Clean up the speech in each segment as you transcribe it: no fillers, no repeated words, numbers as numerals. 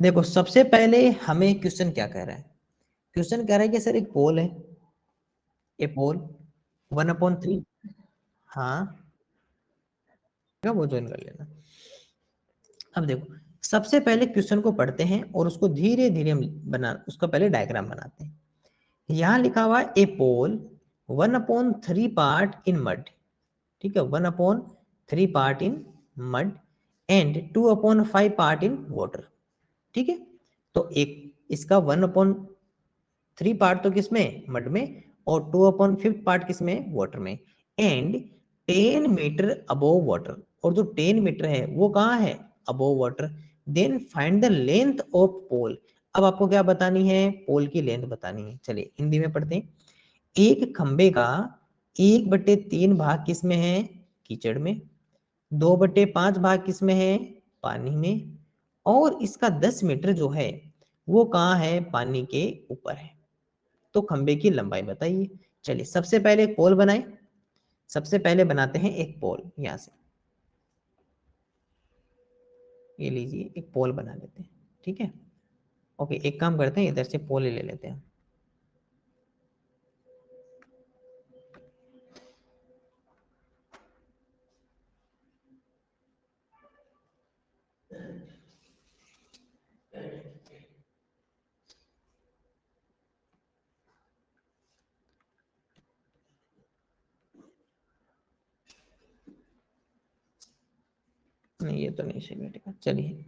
देखो सबसे पहले हमें क्वेश्चन क्या कह रहा है, क्वेश्चन कह रहा है कि सर एक पोल है, ए पोल 1/3। हाँ वो ज्वाइन कर लेना। अब देखो सबसे पहले क्वेश्चन को पढ़ते हैं और उसको धीरे धीरे हम उसका पहले डायग्राम बनाते हैं। यहाँ लिखा हुआ है ए पोल 1/3 पार्ट इन मड, ठीक है, 1/3 part in mud and 2/5 part in water, ठीक है। तो एक इसका 1/3 पार्ट तो किसमें, मड में, और 2/5 पार्ट किसमें, वाटर में, एंड 10 मीटर अबोव वाटर, और जो 10 मीटर है वो कहाँ है, above water. Then find the length of pole. अब आपको क्या बतानी है, पोल की लेंथ बतानी है। चलिए हिंदी में पढ़ते हैं। एक खंबे का 1/3 भाग किसमें है, कीचड़ में, 2/5 भाग किसमें है, पानी में, और इसका 10 मीटर जो है वो कहाँ है, पानी के ऊपर है। तो खंबे की लंबाई बताइए। चलिए सबसे पहले एक पोल बनाए, सबसे पहले बनाते हैं एक पोल। यहां से ये लीजिए एक पोल बना लेते हैं, ठीक है। ओके एक काम करते हैं, इधर से पोल ले लेते हैं। नहीं ये तो नहीं सही बैठेगा, चलिए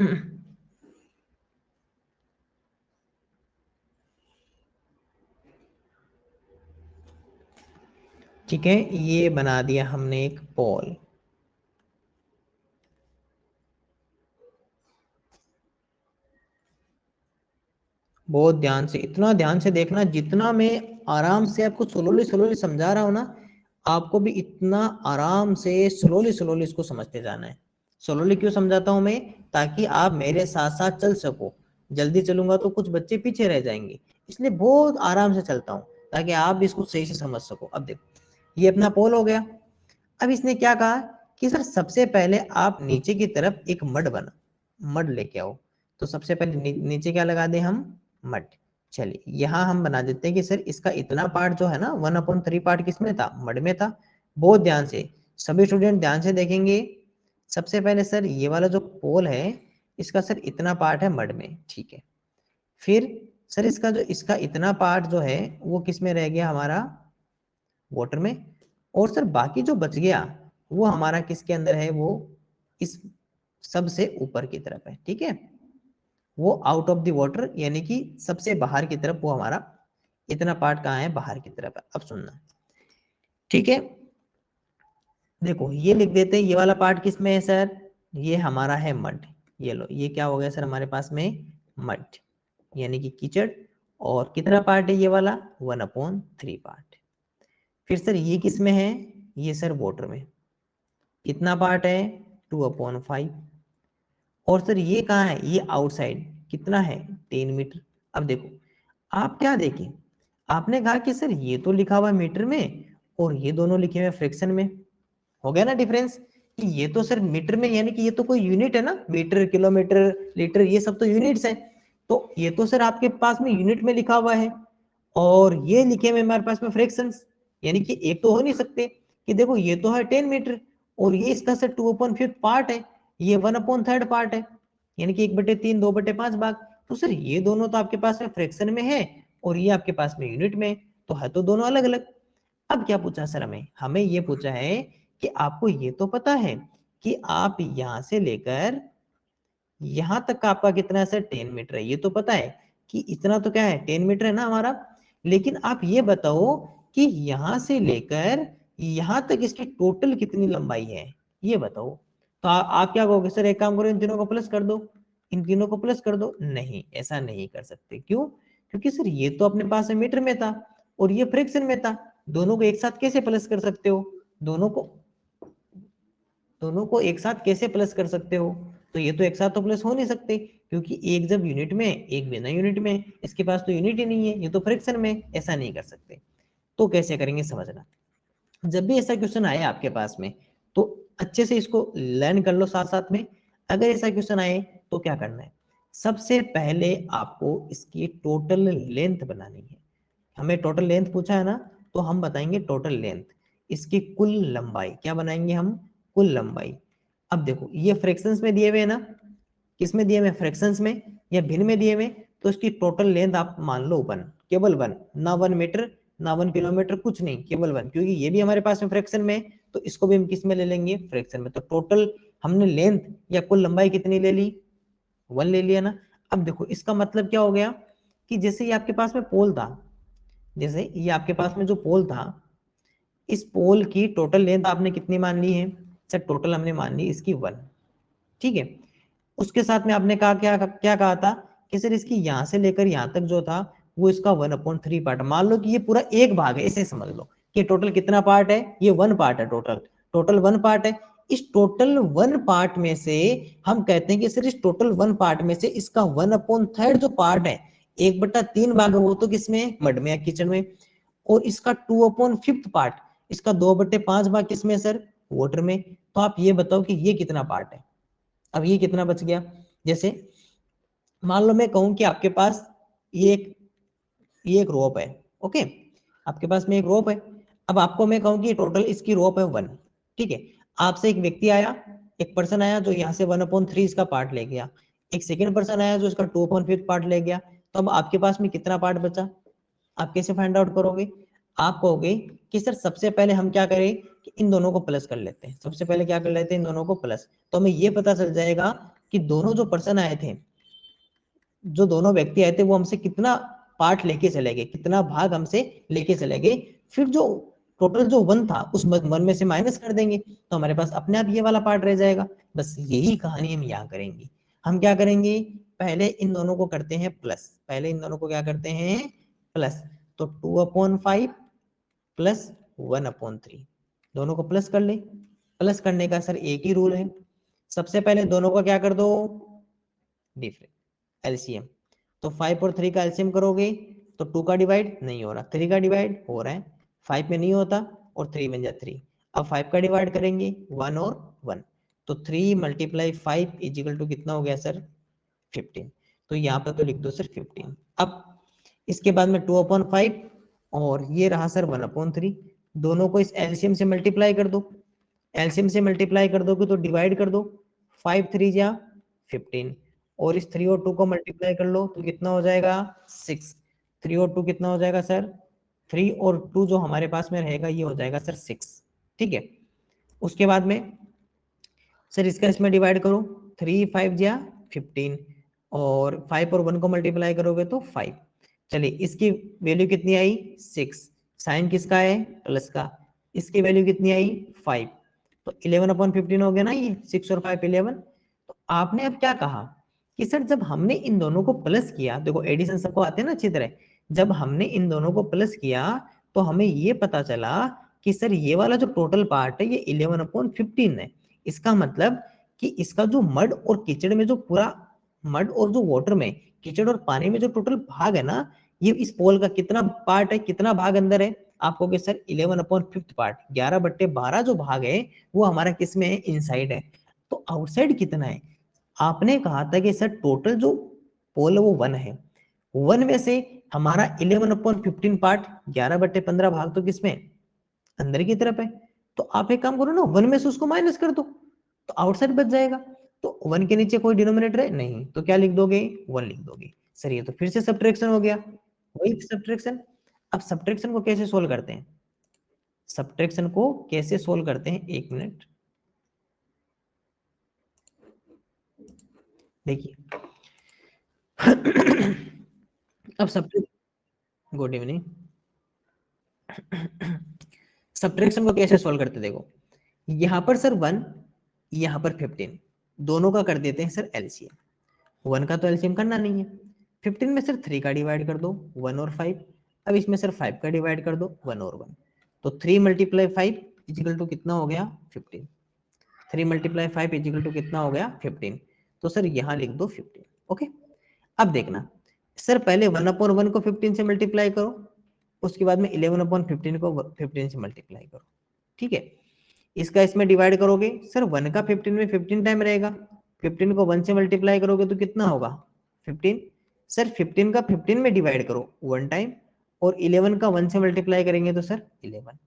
ठीक है, ये बना दिया हमने एक पोल। बहुत ध्यान से, इतना ध्यान से देखना, जितना मैं आराम से आपको स्लोली स्लोली समझा रहा हूं ना, आपको भी इतना आराम से स्लोली स्लोली इसको समझते जाना है। स्लोली क्यों समझाता हूं मैं, ताकि आप मेरे साथ साथ चल सको। जल्दी चलूंगा तो कुछ बच्चे पीछे रह जाएंगे, इसलिए बहुत आराम से चलता हूँ ताकि आप भी इसको सही से समझ सको। अब देखो ये अपना पोल हो गया। अब इसने क्या कहा कि सर सबसे पहले आप नीचे की तरफ एक मड बना, मड लेके आओ। तो सबसे पहले नीचे क्या लगा दे हम, मड। चलिए यहाँ हम बना देते हैं कि सर इसका इतना पार्ट जो है ना 1/3 पार्ट किसमें था, मड में था। बहुत ध्यान से, सभी स्टूडेंट ध्यान से देखेंगे। सबसे पहले सर ये वाला जो पोल है इसका सर इतना पार्ट है मड में, ठीक है। फिर सर इसका जो इसका इतना पार्ट जो है वो किस में रह गया हमारा, वाटर में। और सर बाकी जो बच गया वो हमारा किसके अंदर है, वो इस सबसे ऊपर की तरफ है, ठीक है। वो आउट ऑफ द वाटर, यानी कि सबसे बाहर की तरफ, वो हमारा इतना पार्ट कहाँ है, बाहर की तरफ है। अब सुनना, ठीक है। देखो ये लिख देते हैं, ये वाला पार्ट किस में है सर, ये हमारा है मड। ये लो ये क्या हो गया सर हमारे पास में, मड यानी कि कीचड़। और कितना पार्ट है ये वाला, 1/3 पार्ट। फिर सर ये किस में है, ये सर वाटर में। कितना पार्ट है, 2/5। और सर ये कहाँ है, ये आउटसाइड, कितना है, 10 मीटर। अब देखो आप क्या देखें, आपने कहा कि सर ये तो लिखा हुआ है मीटर में और ये दोनों लिखे हुए फ्रैक्शन में। हो गया ना डिफरेंस, कि ये तो सर मीटर में, यानी कि ये तो कोई यूनिट है ना, मीटर किलोमीटर लीटर ये सब तो यूनिट्स है। तो ये तो सर आपके पास में यूनिट में लिखा हुआ है, और ये लिखे हुए हमारे पास में फ्रैक्शंस, यानी कि एक तो हो नहीं सकते। कि देखो ये तो है 10 मीटर, और ये इसका सर 2/5 पार्ट है, ये 1/3 पार्ट है, यानी कि 1/3 2/5 भाग। तो सर ये दोनों तो आपके पास में फ्रैक्शन में है, और ये आपके पास में यूनिट में, तो है तो दोनों अलग अलग। अब क्या पूछा सर हमें, हमें ये पूछा है कि आपको ये तो पता है कि आप यहां से लेकर यहां तक का आपका कितना है सर, 10 मीटर है। ये तो पता है कि इतना तो क्या है, 10 मीटर है ना हमारा। लेकिन आप ये बताओ कि यहां से लेकर यहां तक इसकी टोटल कितनी लंबाई है, ये बताओ। तो आप क्या कहोगे, सर एक काम करो इन तीनों को प्लस कर दो, इन तीनों को प्लस कर दो। नहीं ऐसा नहीं कर सकते, क्यों, क्योंकि सर ये तो अपने पास मीटर में था और ये फ्रैक्शन में था। दोनों को एक साथ कैसे प्लस कर सकते हो, दोनों को दोनों को एक साथ कैसे प्लस कर सकते हो। तो ये तो एक साथ तो प्लस हो नहीं सकते, क्योंकि एक जब यूनिट में एक बिना यूनिट में, इसके पास तो यूनिट ही नहीं है, ये तो फ्रैक्शन में, ऐसा नहीं कर सकते। तो कैसे करेंगे समझना, जब भी ऐसा क्वेश्चन आए आपके पास में तो अच्छे से इसको लर्न कर लो साथ साथ में। अगर ऐसा क्वेश्चन आए तो क्या करना है, सबसे पहले आपको इसकी टोटल लेंथ बनानी है। हमें टोटल लेंथ पूछा है ना, तो हम बताएंगे टोटल लेंथ, इसकी कुल लंबाई क्या बनाएंगे हम, कुल लंबाई। अब देखो ये फ्रैक्शंस में दिए हुए है ना, किस में दिए हुए, फ्रैक्शंस में या भिन्न में दिए हुए, तो इसकी टोटल लेंथ आप मान लो 1, केवल 1, ना 1 मीटर ना 1 किलोमीटर, कुछ नहीं, केवल 1, क्योंकि ये भी हमारे पास में फ्रैक्शन में, तो इसको भी हम किस में ले लेंगे, फ्रैक्शन में। तो टोटल हमने लेंथ या कुल लंबाई कितनी ले ली, 1 ले लिया ना। अब देखो इसका मतलब क्या हो गया कि जैसे ये आपके पास में पोल था, जैसे ये आपके पास में जो पोल था, इस पोल की टोटल लेंथ आपने कितनी मान ली है सर, टोटल हमने मान ली इसकी 1, ठीक है। उसके साथ में आपने कहा क्या क्या कहा था कि सर इसकी यहां से लेकर यहां तक जो था वो इसका 1/3 पार्ट, मान लो कि ये पूरा एक भाग है, इसे समझ लो कि टोटल कितना पार्ट है, ये 1 पार्ट है, टोटल टोटल 1 पार्ट है। इस टोटल 1 पार्ट में से हम कहते हैं कि सर इस टोटल 1 पार्ट में से इसका 1/3 जो पार्ट है, 1/3 भाग है, वो तो किसमें, मड में या किचन में। और इसका 2/5 पार्ट, इसका 2/5 भाग किसमें सर, वाटर में। तो आप ये बताओ कि ये कितना पार्ट है। अब ये कितना बच गया, जैसे मान लो मैं कहूं कि आपके पास ये एक रोप है, ओके, आपके पास में एक रोप है। अब आपको मैं कहूं कि टोटल इसकी रोप है 1, ठीक है। आपसे एक व्यक्ति आया, एक पर्सन आया जो यहाँ से 1/3 इसका पार्ट ले गया, एक सेकेंड पर्सन आया जो इसका 2/5 पार्ट ले गया। तो अब आपके पास में कितना पार्ट बचा, आप कैसे फाइंड आउट करोगे, आप कहोगे कि सर सबसे पहले हम क्या करें कि इन दोनों को प्लस कर लेते हैं, सबसे पहले क्या कर लेते हैं, इन दोनों को प्लस। तो हमें ये पता चल जाएगा कि दोनों जो पर्सन आए थे, जो दोनों व्यक्ति आए थे, वो हमसे कितना पार्ट लेके चले गए, कितना भाग हमसे लेके चले गए। फिर जो टोटल जो 1 था उस 1 में से माइनस कर देंगे, तो हमारे पास अपने आप ये वाला पार्ट रह जाएगा। बस यही कहानी हम यहाँ करेंगे। हम क्या करेंगे, पहले इन दोनों को करते हैं प्लस, पहले इन दोनों को क्या करते हैं, प्लस। तो 2/5 प्लस 1/3, दोनों को प्लस कर ले। प्लस करने का सर एक ही रूल है, सबसे पहले दोनों को क्या कर दो, डिफरेंट, एलसीएम। तो 5 और 3 का एलसीएम करोगे तो 2 का डिवाइड नहीं हो रहा, 3 का डिवाइड हो रहा है, 5 में नहीं होता, और 3 में जा 3। अब 5 का डिवाइड करेंगे 1 और 1, तो 3 × 5 इजिकल टू कितना हो गया सर, 15। तो यहाँ पर तो लिख दो सर 15। अब इसके बाद में 2/5 और ये रहा सर 1/3, दोनों को इस एलसीएम से मल्टीप्लाई कर दो, एलसीएम से मल्टीप्लाई कर दोगे तो डिवाइड कर दो, 5 3 जा 15, और इस 3 और 2 को मल्टीप्लाई कर लो तो कितना हो जाएगा 6, 3 और 2 कितना हो जाएगा सर, 3 और 2 जो हमारे पास में रहेगा ये हो जाएगा सर 6, ठीक है। उसके बाद में सर इसका इसमें डिवाइड करो, 3 5 जा 15, और 5 और 1 को मल्टीप्लाई करोगे तो 5। चलिए इसकी वैल्यू कितनी आई 6, साइन किसका है, प्लस का, इसकी वैल्यू कितनी आई 5, तो 11/15 हो गया ना, ये 6 और 5 11। तो आपने अब क्या कहा कि सर जब हमने इन दोनों को प्लस किया, देखो एडिशन सबको आते हैं ना अच्छी तरह, जब हमने इन दोनों को प्लस किया तो हमें ये पता चला कि सर ये वाला जो टोटल पार्ट है ये 11/15 है। इसका मतलब कि इसका जो मड और कीचड़ में जो पूरा, मड और जो वाटर में, कीचड़ और पानी में जो टोटल भाग है ना, ये इस पोल का कितना पार्ट है, कितना भाग अंदर है, आपको कि सर 11/5 पार्ट, 11/12 जो भाग है वो हमारा किस में है, इनसाइड है। तो आउटसाइड कितना है, आपने कहा था कि सर टोटल जो पोल है वो 1 है, 1 में से हमारा 11/15 पार्ट, 11/15 भाग तो किसमें, अंदर की तरफ है। तो आप एक काम करो ना, 1 में से उसको माइनस कर दो तो आउटसाइड बच जाएगा। तो 1 के नीचे कोई डिनोमिनेटर है नहीं, तो क्या लिख दोगे, 1 लिख दोगे। सर ये तो फिर से सब्ट्रैक्शन हो गया, वही सब्ट्रैक्शन। अब सब्ट्रैक्शन को कैसे सोल्व करते हैं, सब्ट्रैक्शन को कैसे सोल्व करते हैं, एक मिनट देखिए। अब गुड इवनिंग। सब्ट्रैक्शन को कैसे सोल्व करते, देखो यहां पर सर 1, यहां पर 15, दोनों का कर देते हैं सर एलसीएम। 1 का तो एलसीएम करना नहीं है, 15 में सर 3 का डिवाइड कर दो, 1 और 5। अब इसमें सर 5 का डिवाइड कर दो, 1 और 1। तो 3 × 5 इजिकल टू कितना हो गया 15, 3 × 5 इजिकल टू कितना हो गया 15। तो सर यहाँ लिख दो 15, ओके। अब देखना सर पहले 1/1 को 15 से मल्टीप्लाई करो, उसके बाद में 11/15 को 15 से मल्टीप्लाई करो, ठीक है। इसका इसमें डिवाइड करोगे, सर 1 का 15 में 15 टाइम रहेगा, 15 को 1 से मल्टीप्लाई करोगे तो कितना होगा 15। सर 15 का 15 में डिवाइड करो 1 टाइम, और 11 का 1 से मल्टीप्लाई करेंगे तो सर 11।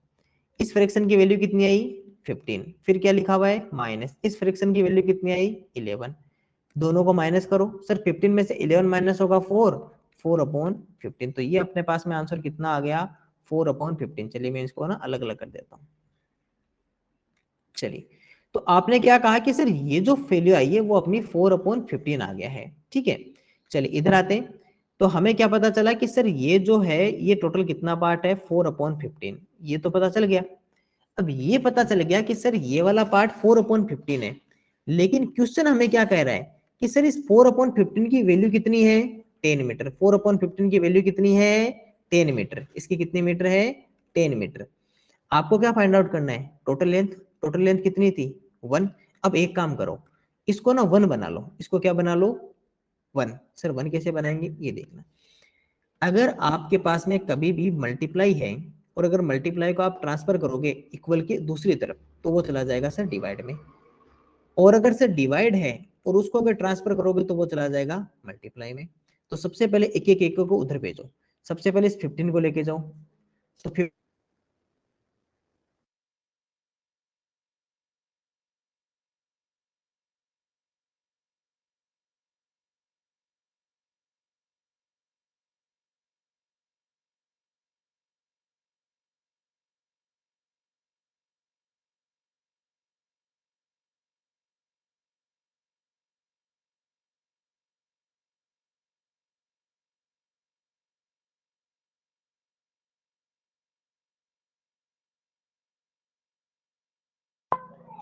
इस फ्रैक्शन की वैल्यू कितनी आई 15, फिर क्या लिखा हुआ है माइनस, इस फ्रैक्शन की वैल्यू कितनी आई 11, दोनों को माइनस करो। सर 15 में से 11 माइनस होगा 4, 4/15। तो ये अपने पास में आंसर कितना आ गया 4/15। चलिए मैं इसको ना अलग अलग कर देता हूँ। चलिए, तो आपने क्या कहा कि सर ये जो वैल्यू आई है वो अपनी 4/15 आ गया है, ठीक है। चलिए इधर आते हैं, तो हमें क्या पता चला कि सर ये जो है ये टोटल कितना पार्ट है 4/15, ये तो पता चल गया। अब ये पता चल गया कि सर ये वाला पार्ट 4/15 है, लेकिन क्वेश्चन हमें क्या कह रहा है कि सर इस 4/15 की वैल्यू कितनी है 10 मीटर। 4/15 की वैल्यू कितनी है 10 मीटर, इसकी कितनी मीटर है 10 मीटर। आपको क्या फाइंड आउट करना है टोटल लेंथ, टोटल लेंथ कितनी थी 1। अब एक काम करो, इसको ना 1 बना लो, इसको क्या बना लो 1। सर 1 कैसे बनाएंगे ये देखना, अगर आपके पास में कभी भी मल्टीप्लाई है और अगर मल्टीप्लाई को आप ट्रांसफर करोगे इक्वल के दूसरी तरफ तो वो चला जाएगा सर डिवाइड में, और अगर सर डिवाइड है और उसको अगर ट्रांसफर करोगे तो वो चला जाएगा मल्टीप्लाई में। तो सबसे पहले एक को उधर भेजो, सबसे पहले इस 15 को लेके जाओ, तो फिर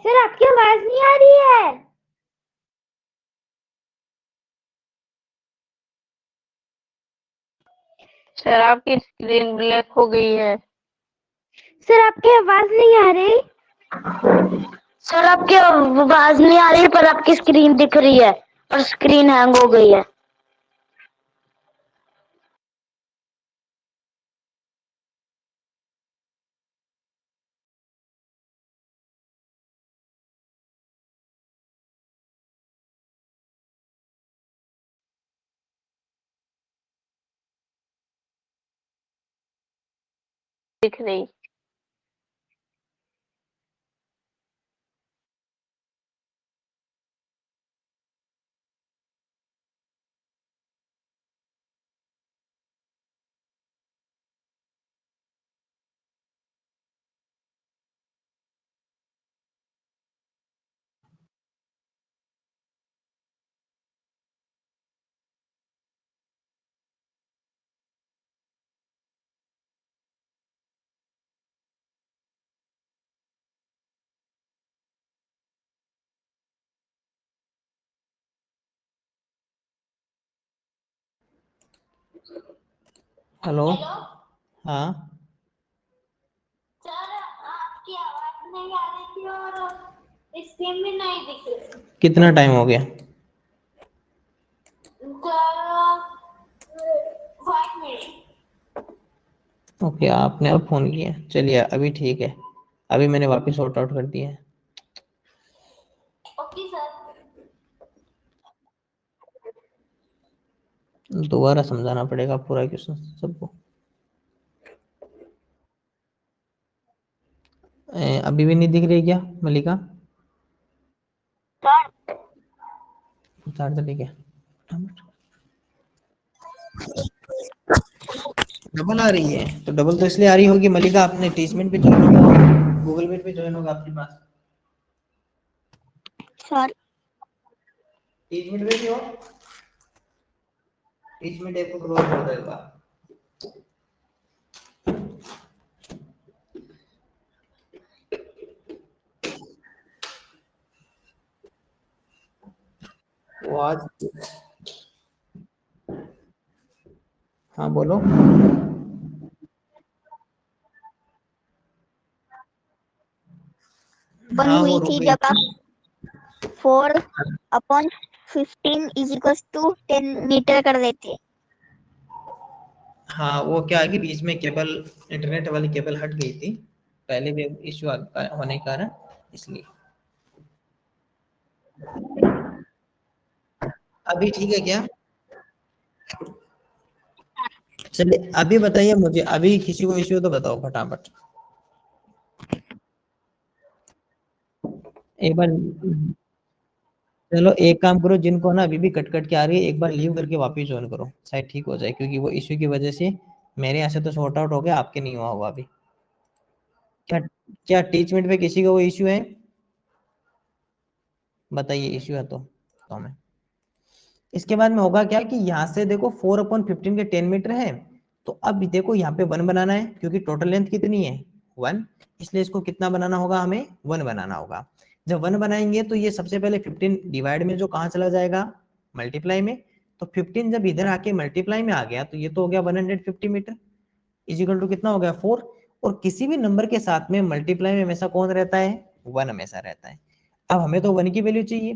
सर आपकी आवाज नहीं आ रही है। सर आपकी स्क्रीन ब्लैक हो गई है। सर आपकी आवाज नहीं आ रही। सर आपकी आवाज नहीं आ रही पर आपकी स्क्रीन दिख रही है और स्क्रीन हैंग हो गई है। दिख रही। हेलो हाँ सर आपकी आवाज नहीं आ रही थी और स्क्रीन भी नहीं दिख रही। कितना टाइम हो गया 5 मिनट। ओके आपने अब फोन किया, चलिए अभी ठीक है, अभी मैंने वापस सॉर्ट आउट कर दिया है। Okay sir. दोबारा समझाना पड़ेगा पूरा क्वेश्चन सबको। अभी भी नहीं दिख रही क्या मलिका, चार्जर लेके डबल आ रही है, तो डबल तो इसलिए आ रही होगी मलिका आपने टीचमेंट पे ज्वाइन होगा, गूगल मीट पे ज्वाइन होगा आपके पास। सर टीचमेंट पे भी हो, टीचमेंट ऐप को क्लोज कर देगा। वो आज हाँ बोलो। बन हाँ वो हुई रुक थी गई जब थी। आप 4/15 इज इक्वल्स टू 10 मीटर कर देते। हाँ वो क्या है कि बीच में केबल, इंटरनेट वाली केबल हट गई थी पहले भी इश्यू होने के कारण, इसलिए। अभी ठीक है क्या? चलिए अभी बताइए मुझे, अभी किसी को इश्यू तो बताओ फटाफट। एक बार चलो एक काम करो, जिनको ना अभी भी कट कट के आ रही है एक बार लीव करके वापस ज्वाइन करो, शायद ठीक हो जाए, क्योंकि वो इश्यू की वजह से मेरे यहाँ से तो सॉर्ट आउट हो गया, आपके नहीं हुआ होगा अभी। क्या क्या टीचमेंट पे किसी का वो इश्यू है? बताइए इश्यू है तो हमें इसके बाद में होगा क्या कि यहाँ से देखो 4/15 के 10 मीटर है, तो अब देखो यहाँ पे 1 बनाना है, क्योंकि टोटल लेंथ कितनी है 1, इसलिए इसको कितना बनाना होगा, हमें 1 बनाना होगा। जब 1 बनाएंगे तो ये सबसे पहले 15 डिवाइड में जो कहाँ चला जाएगा, मल्टीप्लाई में, तो 15 जब इधर आके मल्टीप्लाई में आ गया तो ये तो हो गया 150 मीटर, इजिकल टू कितना हो गया 4। और किसी भी नंबर के साथ में मल्टीप्लाई में हमेशा कौन रहता है, 1 हमेशा रहता है। अब हमें तो 1 की वैल्यू चाहिए,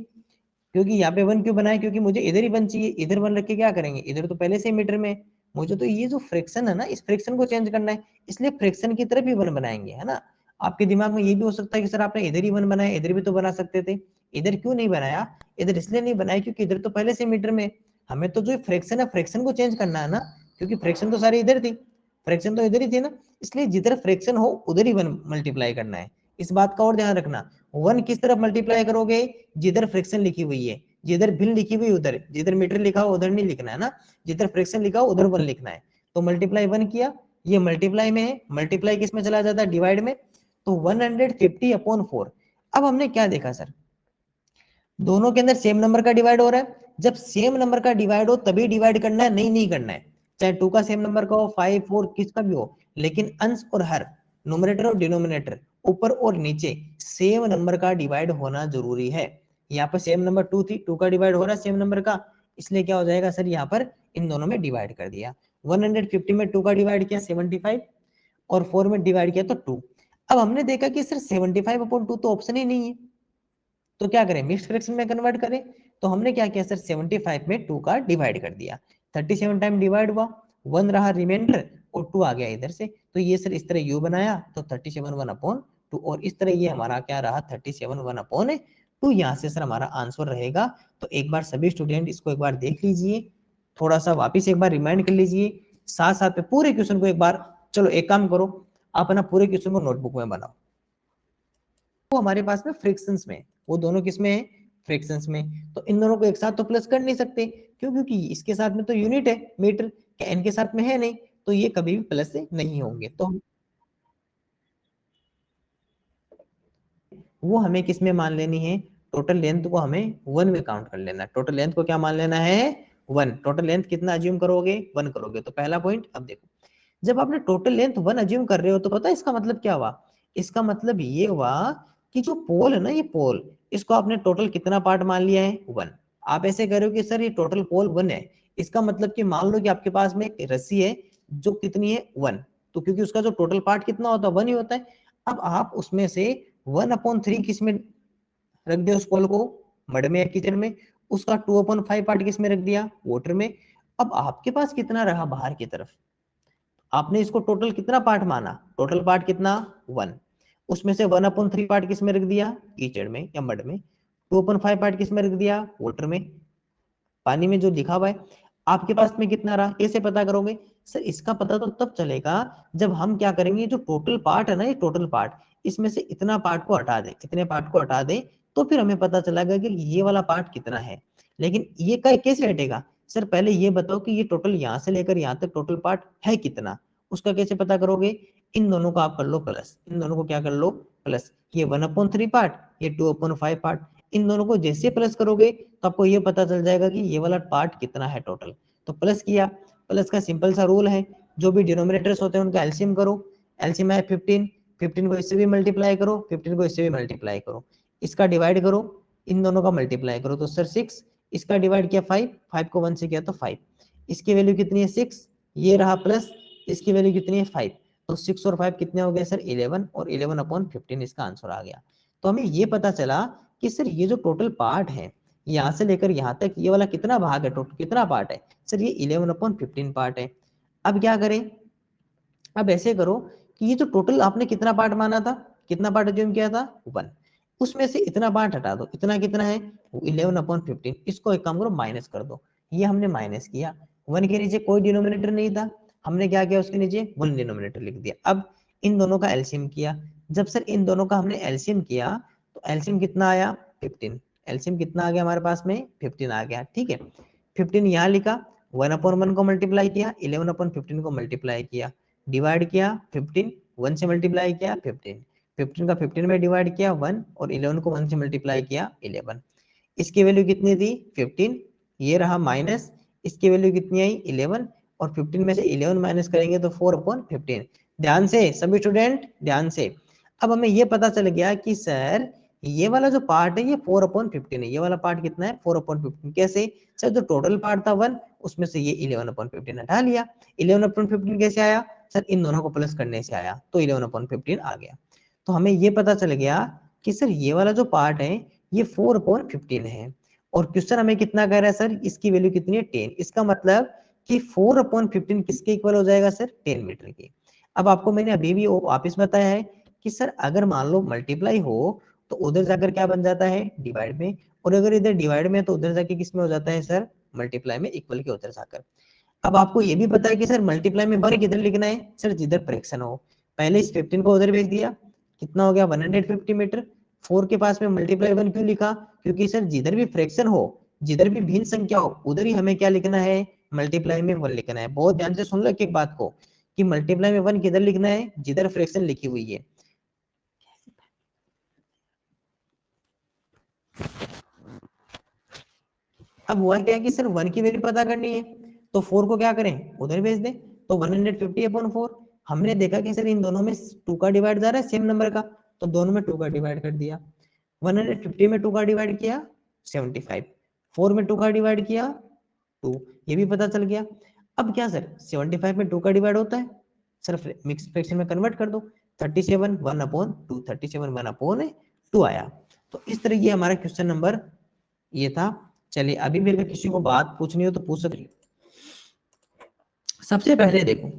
क्योंकि यहाँ पे 1 क्यों बनाया, क्योंकि मुझे इधर ही 1 चाहिए, इधर 1 रख के क्या करेंगे, इधर तो पहले से मीटर में, मुझे तो ये जो फ्रैक्शन है ना, इस फ्रैक्शन को चेंज करना है, इसलिए फ्रैक्शन की तरफ ही 1 बनाएंगे, है ना। आपके दिमाग में ये भी हो सकता है कि सर आपने इधर ही 1 बनाया, इधर भी तो बना सकते थे। इधर क्यों नहीं बनाया, इधर इसलिए नहीं बनाया क्योंकि इधर तो पहले से मीटर में, हमें तो जो फ्रैक्शन है फ्रैक्शन को चेंज करना है ना, क्योंकि फ्रैक्शन तो सारी इधर थी, फ्रैक्शन तो इधर ही थी ना, इसलिए जिधर फ्रैक्शन हो उधर ही 1 मल्टीप्लाई करना है। इस बात का और ध्यान रखना, 1 किस तरफ मल्टीप्लाई करोगे, जिधर फ्रैक्शन लिखी हुई है, जिधर भिन्न लिखी हुई उधर, जिधर मीटर लिखा हो उधर नहीं लिखना है ना, जिधर फ्रैक्शन लिखा हो उधर 1 लिखना है। तो मल्टीप्लाई 1 किया, ये मल्टीप्लाई में है, मल्टीप्लाई किस में चला जाता है, डिवाइड में, तो 150/4। अब हमने क्या देखा सर, दोनों के अंदर सेम नंबर का डिवाइड हो रहा है, जब सेम नंबर का डिवाइड हो तभी डिवाइड करना है, नहीं करना है, चाहे 2 का सेम नंबर का हो, 5 4 किसका भी हो, लेकिन अंश और हर, न्यूमरेटर और डिनोमिनेटर, ऊपर और नीचे सेम नंबर का डिवाइड होना जरूरी है। यहाँ पर सेम नंबर 2 थी, 2 का डिवाइड हो रहा है सेम नंबर का, इसलिए क्या हो जाएगा सर, यहाँ पर इन दोनों में डिवाइड कर दिया, 150 में 2 का डिवाइड किया 75, और 4 में डिवाइड किया तो 2। अब हमने देखा कि सर 75/2 तो ऑप्शन ही नहीं है, तो क्या करें, मिक्स फ्रैक्शन में कन्वर्ट करें, तो हमने क्या किया सर, 75 में 2 का डिवाइड कर दिया, 37 टाइम डिवाइड हुआ, 1 रहा रिमाइंडर और 2 आ गया इधर से, तो ये सर इस तरह u बनाया, तो 37 1/2, और इस तरह ये हमारा क्या रहा 37 1/2। यहाँ से सर हमारा आंसर रहेगा। तो एक बार सभी स्टूडेंट इसको एक बार देख लीजिए, थोड़ा सा वापिस एक बार रिमाइंड कर लीजिए, साथ साथ में पूरे क्वेश्चन को एक बार, चलो एक काम करो, आप अपना पूरे क्वेश्चन को नोटबुक में बनाओ। वो हमारे पास में फ्रिक्शंस में, वो दोनों किस में है, फ्रिक्शंस में, तो इन दोनों को एक साथ तो प्लस कर नहीं सकते, क्यों, क्योंकि इसके साथ में तो यूनिट है मीटर, क्या इनके साथ में है नहीं, तो ये कभी भी प्लस से नहीं होंगे, तो वो हमें किस में मान लेनी है, टोटल लेंथ को हमें 1 में काउंट कर लेना है, टोटल लेंथ को क्या मान लेना है 1, टोटल लेंथ कितना अज्यूम करोगे 1 करोगे, तो पहला पॉइंट। अब देखो, जब आपने टोटल लेंथ 1 अज्यूम कर रहे हो तो पता है इसका मतलब क्या हुआ, इसका मतलब ये हुआ कि जो पोल है ना, ये पोल, इसको आपने टोटल कितना पार्ट मान लिया है 1। आप ऐसे कह रहे हो कि सर ये टोटल पोल 1 है, इसका मतलब कि मान लो कि आपके पास में एक रस्सी है जो कितनी है 1, तो क्योंकि उसका जो टोटल पार्ट कितना होता है 1 ही होता है। अब आप उसमें से 1/3 किस में रख दिया, उस पोल को मड में या कीचड़ में, उसका 2/5 पार्ट किस में रख दिया, वाटर में। अब आपके पास कितना रहा बाहर की तरफ, आपने इसको टोटल कितना पार्ट माना, टोटल पार्ट कितना 1, उसमें से 1/3 पार्ट किस में रख दिया, कीचड़ में या मड में, 2/5 पार्ट किस में रख दिया, वाटर में, पानी में जो लिखा हुआ है। आपके पास में कितना रहा, कैसे पता करोगे सर, इसका पता तो तब चलेगा जब हम क्या करेंगे, जो टोटल पार्ट है ना, ये टोटल पार्ट, इसमें से इतना पार्ट को हटा दें, इतने पार्ट को हटा दें, तो फिर हमें पता चलेगा कि ये वाला पार्ट कितना है। लेकिन ये कैसे हटेगा सर, पहले ये बताओ कि ये टोटल यहाँ से लेकर यहाँ तक टोटल पार्ट है कितना, उसका कैसे पता करोगे, इन दोनों को आप कर लो प्लस, इन दोनों को क्या कर लो प्लस, ये 1/3 पार्ट, ये 2/5 पार्ट, इन दोनों को जैसे प्लस करोगे तो आपको ये पता चल जाएगा कि ये वाला पार्ट कितना है टोटल। तो प्लस किया, प्लस का सिंपल सा रूल है, जो भी डिनोमिनेटर्स होते हैं उनका एलसीएम करो, एलसीएम है 15, 15 को इससे भी मल्टीप्लाई करो, 15 को इससे भी मल्टीप्लाई करो, इसका डिवाइड करो, इन दोनों का मल्टीप्लाई करो, तो सर 6, इसका डिवाइड किया 5, 5 को 1 से किया तो 5, इसकी वैल्यू कितनी है 6, ये रहा प्लस, इसकी वैल्यू कितनी है 5, तो 6 और 5 कितने हो गए सर 11, और 11/15 इसका आंसर आ गया। तो हमें ये पता चला कि सर ये जो टोटल पार्ट है यहाँ से लेकर यहाँ तक, ये वाला कितना भाग है, टोटल कितना पार्ट है सर, ये 11/15 पार्ट है। अब क्या करें, अब ऐसे करो कि ये जो टोटल आपने कितना पार्ट माना था, कितना पार्ट अज्यूम किया था 1, उसमें से इतना पार्ट हटा दो, इतना कितना है 11/15, इसको एक काम करो माइनस कर दो, ये हमने माइनस किया, 1 के नीचे कोई डिनोमिनेटर नहीं था, हमने क्या किया, उसके नीचे 1 डिनोमिनेटर लिख दिया। अब इन दोनों का एलसीएम किया। जब सर इन दोनों का हमने एलसीएम किया तो एलसीएम कितना आया, 15। एलसीएम कितना आ गया हमारे पास में, 15 आ गया। ठीक है, 15 यहाँ लिखा, 1/1 को मल्टीप्लाई किया, 11/15 को मल्टीप्लाई किया, डिवाइड किया 15, 1 से मल्टीप्लाई किया 15, 15 का 15 में डिवाइड किया 1, और 11 को 1 से मल्टीप्लाई किया 11। इसकी वैल्यू कितनी थी, 15, ये रहा माइनस, इसकी वैल्यू कितनी आई, 11, और 15 में से 11 माइनस करेंगे तो 4/15। ध्यान से सभी स्टूडेंट, ध्यान से। अब हमें ये पता चल गया कि सर ये वाला जो पार्ट है ये 4/15 है, ये वाला पार्ट कितना है, 4/15। कैसे सर, जो टोटल पार्ट था 1, उसमें से ये 11/15 हटा लिया। 11/15 कैसे आया सर, इन दोनों को प्लस करने से आया, तो 11/15 आ गया। तो हमें ये पता चल गया कि सर ये वाला जो पार्ट है ये 4/15 है। और क्वेश्चन हमें कितना कह रहा है सर, इसकी वैल्यू कितनी है, 10। इसका मतलब कि 4/15 किसके इक्वल हो जाएगा सर, 10 मीटर की। अब आपको मैंने अभी भी वापिस बताया है कि सर अगर मान लो मल्टीप्लाई हो तो उधर जाकर क्या बन जाता है, डिवाइड में, और अगर इधर डिवाइड में तो उधर जाके किस में हो जाता है सर, मल्टीप्लाई में, इक्वल के उधर जाकर। अब आपको ये भी पता है कि सर मल्टीप्लाई में 1 किधर लिखना है सर, जिधर फ्रैक्शन हो। पहले इस 15 को उधर भेज दिया, कितना हो गया 150 मीटर। 4 के पास में मल्टीप्लाई 1 क्यों लिखा, क्योंकि सर जिधर भी फ्रैक्शन हो, जिधर भी भिन्न संख्या हो, उधर ही हमें क्या लिखना है, मल्टीप्लाई में 1 लिखना है। बहुत ध्यान से सुन लो एक बात को, कि मल्टीप्लाई में 1 किधर लिखना है, जिधर फ्रैक्शन लिखी हुई है। अब हुआ क्या कि सर 1 की वैल्यू पता करनी है, तो 4 को क्या करें, उधर भेज दें, तो 150/4। हमने देखा कि सर इन दोनों में 2 का डिवाइड जा रहा है सेम नंबर का, तो दोनों में 2 का डिवाइड कर दिया। 150 में 2 का डिवाइड किया 75, 4 में 2 का डिवाइड किया 2, ये भी पता चल गया। अब क्या सर 75 में 2 का डिवाइड होता है सर, मिक्स फ्रैक्शन में कन्वर्ट कर दो, 37 1/2, 37 1/2 आया। तो इस तरह ये हमारा क्वेश्चन नंबर ये था। चलिए अभी भी अगर किसी को बात पूछनी हो तो पूछ सकते। सबसे पहले देखो,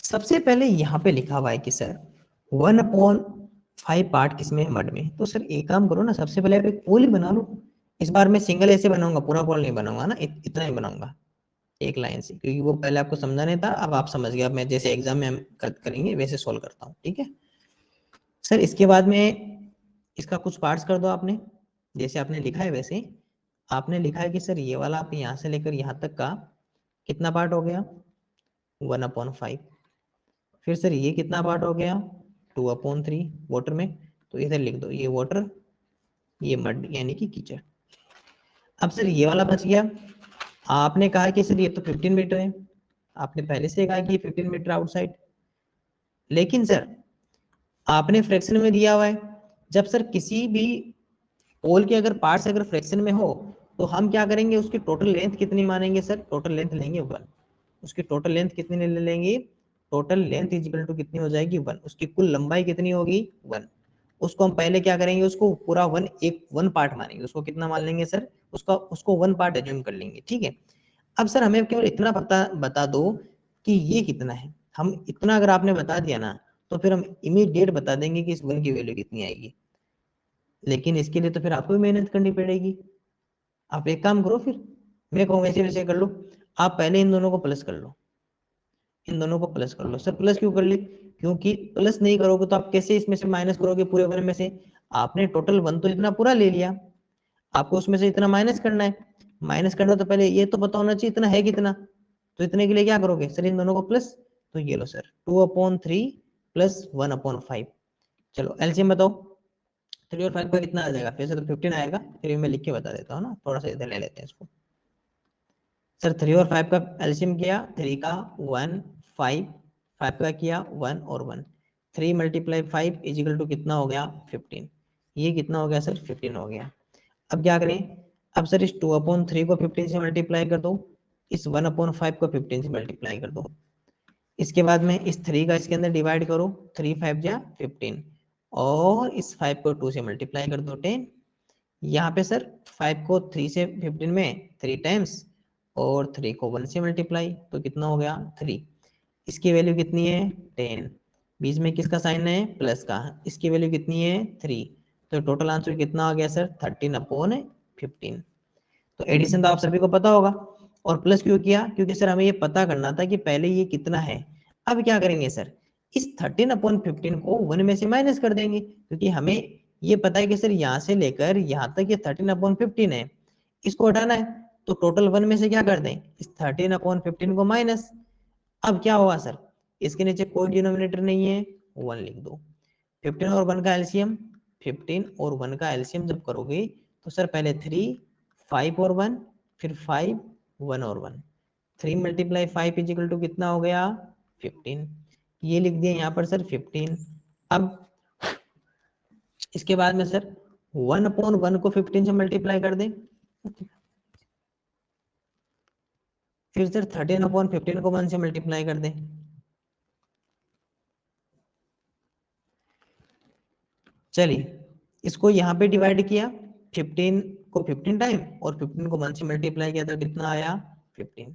सबसे पहले यहाँ पे लिखा हुआ है कि सर 1/5 पार्ट किसमें है, मड में। तो सर एक काम करो ना, सबसे पहले आप एक पोल ही बना लो। इस बार मैं सिंगल ऐसे बनाऊंगा, पूरा पोल नहीं बनाऊंगा ना, इतना ही बनाऊंगा एक लाइन से, क्योंकि वो पहले आपको समझाने था, अब आप समझ गए। अब मैं जैसे एग्जाम में हम करेंगे वैसे सोल्व करता हूँ, ठीक है सर। इसके बाद में इसका कुछ पार्ट्स कर दो आपने, जैसे आपने लिखा है वैसे। आपने लिखा है कि सर ये वाला आप यहाँ से लेकर यहाँ तक का कितना पार्ट हो गया, 1/5। फिर सर ये कितना पार्ट हो गया, 2/3 वाटर में, तो इधर लिख दो ये वाटर, ये मड यानी कि कीचड़। अब सर ये वाला बच गया। आपने कहा कि सर ये तो 15 मीटर है, आपने पहले से कहा कि 15 मीटर आउटसाइड, लेकिन सर आपने फ्रैक्शन में दिया हुआ है। जब सर किसी भी पोल के अगर पार्ट्स अगर फ्रैक्शन में हो तो हम क्या करेंगे, उसकी टोटल लेंथ कितनी मानेंगे सर, टोटल लेंथ लेंगे 1। उसकी टोटल लेंथ कितनी ले लेंगे, total length is equal to कितनी हो जाएगी 1। उसकी कुल लंबाई कितनी होगी 1। उसको हम पहले क्या करेंगे, उसको पूरा 1 पार्ट मानेंगे। उसको कितना मान लेंगे सर, उसको 1 पार्ट एज्यूम कर लेंगे, ठीक है। अब सर हमें केवल इतना बता दो कि ये कितना है। हम इतना अगर आपने बता दिया ना, तो फिर हम इमीडिएट बता देंगे कि इस 1 की वैल्यू कितनी आएगी। लेकिन इसके लिए तो फिर आपको भी मेहनत करनी पड़ेगी। आप एक काम करो, फिर मैं कहूँ वैसे वैसे कर लो। आप पहले इन दोनों को प्लस कर लो, इन दोनों को प्लस कर लो। सर प्लस क्यों कर ले, क्योंकि प्लस नहीं करोगे तो आप कैसे इसमें से माइनस करोगे, पूरे 1 में से। आपने टोटल 1 तो इतना पूरा ले लिया, आपको उसमें से इतना माइनस करना है। माइनस करना तो पहले ये तो पता होना चाहिए इतना है कितना। तो इतने के लिए क्या करोगे सर, इन दोनों को प्लस। तो ये लो सर 2/3 प्लस 1/5। चलो एलसीएम बताओ, 3 और 5 का कितना आ जाएगा, फिर से तो 15 आएगा। फिर मैं लिख के बता देता हूँ ना, थोड़ा सा इधर ले लेते हैं इसको। सर 3 और 5 का एलसीएम किया, 3 का 1 5, 5 का किया 1 और 1, 3 × 5 इज इक्वल टू कितना हो गया 15। ये कितना हो गया सर 15 हो गया। अब क्या करें, अब सर इस 2/3 को 15 से मल्टीप्लाई कर दो, इस 1/5 को 15 से मल्टीप्लाई कर दो। इसके बाद में इस 3 का इसके अंदर डिवाइड करो, 3 5 जा 15, और इस 5 को 2 से मल्टीप्लाई कर दो 10। यहाँ पे सर 5 को 3 से 15 में 3 टाइम्स, और 3 को 1 से मल्टीप्लाई, तो कितना हो गया 3। इसकी वैल्यू कितनी है 10, बीच में किसका साइन है प्लस का, इसकी वैल्यू कितनी है 3। तो टोटल आंसर कितना आ गया सर 13/15। तो एडिशन तो आप सभी को पता होगा। और प्लस क्यों किया? क्योंकि सर हमें ये पता करना था कि पहले ये कितना है। अब क्या करेंगे सर, इस 13/15 को 1 में से माइनस कर देंगे, क्योंकि हमें ये पता है कि सर यहाँ से लेकर यहाँ तक ये 13/15 है, इसको हटाना है, तो टोटल 1 में से क्या कर दें, इस 13/15 को माइनस। अब क्या होगा सर, इसके नीचे कोई डिनोमिनेटर नहीं है, 1 लिख दो। 15 और 1 का एलसीएम, 15 और 1 का एलसीएम जब करोगे तो सर पहले 3, 5 और 1, फिर 5, 1 और 1, 3 × 5 = कितना हो गया, 15। ये लिख दिया यहाँ पर सर 15। अब इसके बाद में सर 1/1 को 15 से मल्टीप्लाई कर दें, फिर सर 13/15 को 1 से मल्टीप्लाई कर दें। चलिए इसको यहाँ पे डिवाइड किया, 15 को 15 टाइम और 15 को 1 से मल्टीप्लाई किया तो कितना आया, 15।